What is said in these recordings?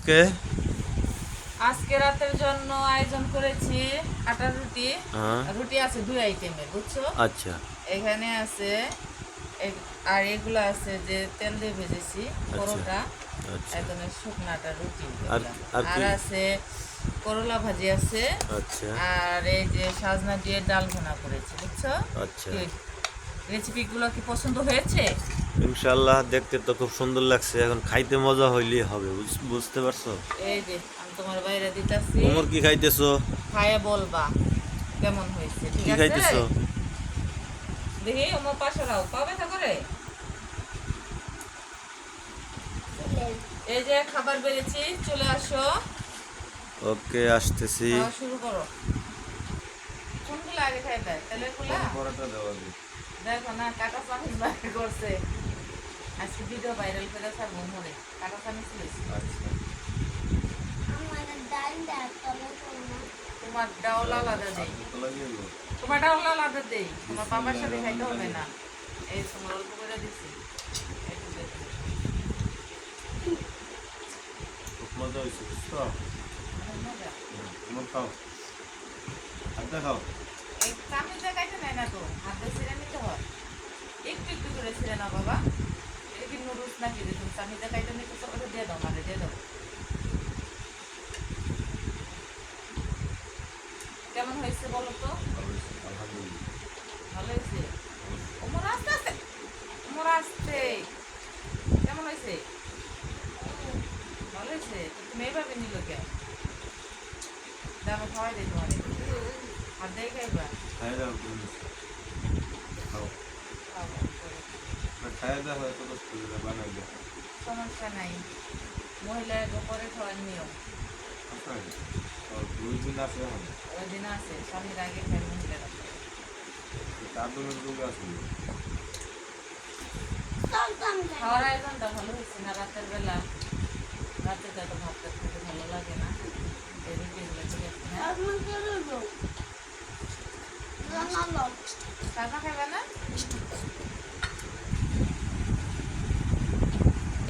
আজকে আজকে রাতের জন্য আয়োজন করেছি আটার রুটি। হ্যাঁ রুটি আছে দুই আইটেমের, বুঝছো? আচ্ছা এখানে আছে আর এগুলো আছে যে তেল দিয়ে ভেজেছি পরোটা, আচ্ছা একদম শুকনো আটার রুটি আর এগুলা। আর আর কি আছে করলা ভাজি আছে, আচ্ছা আর এই যে সাজনা দিয়ে ডাল ভুনা করেছি, বুঝছো? আচ্ছা রেসিপিগুলো কি পছন্দ হয়েছে? ইনশাআল্লাহ দেখতে তো খুব সুন্দর লাগছে, এখন খাইতে মজা হইলেই হবে, বুঝতে পারছো? এই যে আমি তোমার বাইরে দিতেছি, ওমর কি খাইতেছো? খায়ে বলবা কেমন হয়েছে, ঠিক কি আছে? খাইতেছো? দেখি আমার পাশে রাও, পাবে তা করে। এই যে খাবার বেড়েছি, চলে আসো, ওকে আসতেছি। খাওয়া শুরু করো। কোনগুলো আগে খাইবে? তেলের গুলা? পরোটা দেওয়া দেখো না, কাটা চামিচ বাইরে করছে। আজকে ভিডিও ভাইরাল করে ছাড়বো মনে, কাটা চামিচ লইছি। আচ্ছা তোমার ডাউল আলাদা দেই, তোমার ডাউল আলাদা দেই, তোমার বাবার সাথে খাইতে হবে না। এই তোমার অল্প করে দিছি, একটু দেখো। খুব মজা হয়েছে, বুঝছো? অনেক মজা। তোমার খাও, হাতে খাও। এই চামিচ দিয়ে খাইতে নেয় না তো, হাত দিয়ে ছিঁড়ে নিতে হয়। একটু একটু করে ছিঁড়ে নাও বাবা। এটা কি নুডলস নাকি যে তুমি চামিচ দিয়ে খাইতে নিতে? ওটা দিয়ে দাও, মানে দিয়ে দাও। কেমন হয়েছে বলো তো? ভালো হয়েছে? ওমর আস্তে আস্তে, ওমর আস্তে। কেমন হয়েছে? ভালো হয়েছে? তো তুমি এইভাবে নিল কেন? দেখো খাওয়াই দিই তোমার, হাত দিয়ে খাইবা। খাইয়ে দাও তুমি, খাও। খাওয়া করে। খাইয়ে দাও, হয়তো কষ্ট করে বানাবে। সমস্যা নাই, মহিলা করে খাওয়ার নিয়ম। দুই দিন আছে এখন, ওই দিন আছে, স্বামীর আগে খাই মহিলারা। চার দিনের রোগ আছে। খাওয়ার আয়োজনটা ভালো হয়েছে না রাতের বেলা? রাতে তো এত ভাত খেতে ভালো লাগে না, এই রুটিগুলো ঠিক আছে না? কাকা খাবে না?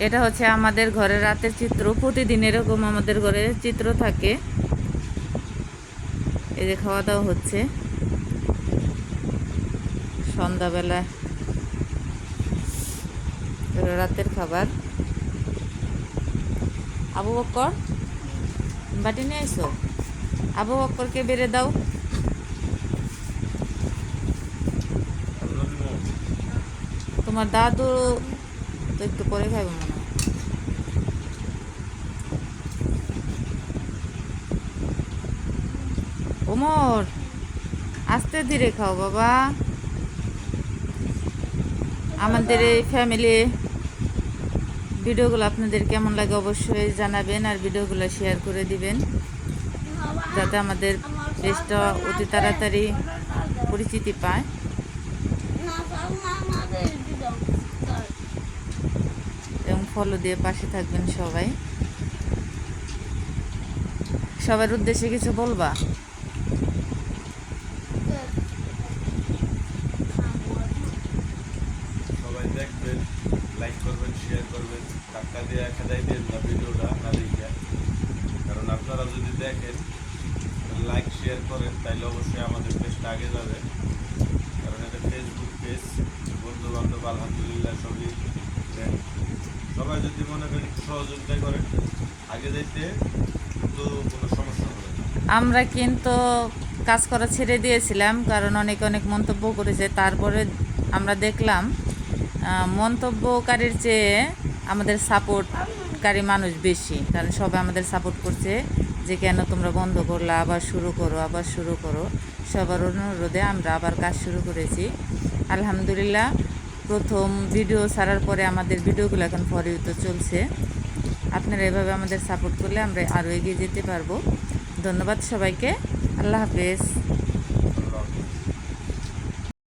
এটা হচ্ছে আমাদের ঘরের রাতের চিত্র। প্রতিদিন এরকম আমাদের ঘরে চিত্র থাকে। এই যে খাওয়া দাওয়া হচ্ছে সন্ধ্যাবেলা, রাতের খাবার। আবু বক্কর বাটি নিয়ে আইসো, আবু বক্করকে বেড়ে দাও। তোমার দাদু তো একটু পরে খাইব মনে হয়। ওমর আস্তে ধীরে খাও বাবা। আমাদের এই ফ্যামিলি ভিডিওগুলো আপনাদের কেমন লাগে অবশ্যই জানাবেন, আর ভিডিওগুলো শেয়ার করে দিবেন যাতে আমাদের পেজটা অতি তাড়াতাড়ি পরিচিতি পায়। এবং ফলো দিয়ে পাশে থাকবেন সবাই। সবার উদ্দেশ্যে কিছু বলবা? সবাই দেখবেন, লাইক করবেন, শেয়ার করবেন, টাকা দিয়ে খেদাই দেন না ভিডিওটা না দেখে। কারণ আপনারা যদি দেখেন, লাইক শেয়ার করেন, তাইলে অবশ্যই আমাদের পেজটা আগে যাবে। কারণ এটা ফেসবুক পেজ, বন্ধু বান্ধব আলহামদুলিল্লাহ সবই দেন। সবাই যদি মনে করেন একটু সহযোগিতা করেন, আগে যাইতে কিন্তু কোনো সমস্যা হবে না। আমরা কিন্তু কাজ করা ছেড়ে দিয়েছিলাম, কারণ অনেক অনেক মন্তব্য করেছে। তারপরে আমরা দেখলাম মন্তব্যকারীর চেয়ে আমাদের সাপোর্টকারী মানুষ বেশি, কারণ সবাই আমাদের সাপোর্ট করছে যে কেন তোমরা বন্ধ করলে, আবার শুরু করো, আবার শুরু করো। সবার অনুরোধে আমরা আবার কাজ শুরু করেছি। আলহামদুলিল্লাহ, প্রথম ভিডিও ছাড়ার পরে আমাদের ভিডিওগুলো এখন ফর ইউতে চলছে। আপনারা এভাবে আমাদের সাপোর্ট করলে আমরা আরও এগিয়ে যেতে পারবো। ধন্যবাদ সবাইকে, আল্লাহ হাফেজ।